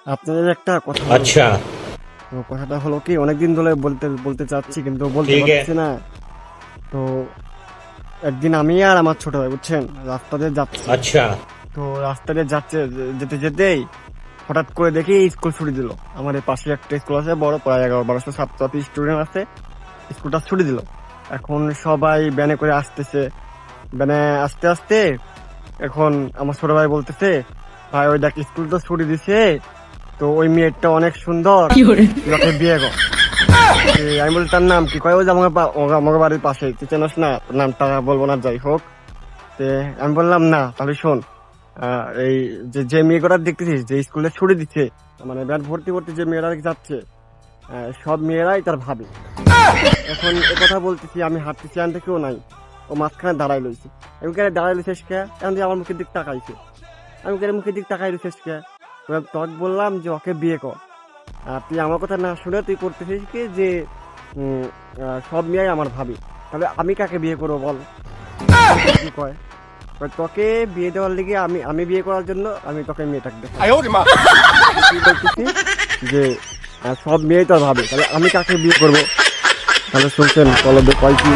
আপনাদের একটা কথা अच्छा তো কথাটা হলো কি, অনেকদিন ধরে বলতে বলতে চাচ্ছি কিন্তু বলতে ठीक है পারছি না। তো একদিন আমি আর আমার ছোট ভাই, বুঝছেন, রাস্তা দিয়ে যাচ্ছি। अच्छा তো রাস্তা দিয়ে যাচ্ছে, যেতে যেতেই হঠাৎ করে দেখি স্কুল ছুটি দিল। আমার এই পাশে একটা স্কুল আছে বড়, প্রায় 1100-1200 ছাত্রছাত্রী স্টুডেন্ট আছে। স্কুলটা ছুটি দিল। এখন সবাই ব্যানে করে আসতেছে। ব্যানে আসতে আসতে এখন আমার ছোট ভাই বলতেছে, ভাই ওই দেখ স্কুল তো ছুটি দিছে, তো ওই মেয়েটা অনেক সুন্দর, তুই ওকে বিয়ে কর। আমি বলি তার নাম কি? কয় ওই যে আমাকে বাড়ির পাশে, তুই চেনস না? তোর নামটা বলবো না, যাই হোক। তে আমি বললাম না, তাহলে শোন, এই যে যে মেয়েগুলা দেখতেছিস যে স্কুলে ছুটি দিচ্ছে, মানে ব্যাট ভর্তি ভর্তি যে মেয়েরা যাচ্ছে, সব মেয়েরাই তার ভাবি। এখন এ কথা বলতেছি, আমি হাঁটতেছি, আনতে কেউ নাই, ও মাঝখানে দাঁড়াই লইছি। আমি কেন দাঁড়াই লইছিস কে? এখন তুই আমার মুখের দিক তাকাইছে। আমি কেন মুখের দিক তাকাই লইছিস কে? তোকে বললাম যে ওকে বিয়ে কর, আর তুই আমার কথা না শুনে তুই করতেছিস কি যে উম, সব মেয়েই আমার ভাবি। তাহলে আমি কাকে বিয়ে করবো বল? কি কয়? কয়, তোকে বিয়ে দেওয়ার লিগে আমি আমি বিয়ে করার জন্য আমি তোকে মেয়েটাকে দেখাই। কি বলতেছি যে সব মেয়েই তোর ভাবি, তাহলে আমি কাকে বিয়ে করবো? তাহলে শুনছেন কলবে কয় কি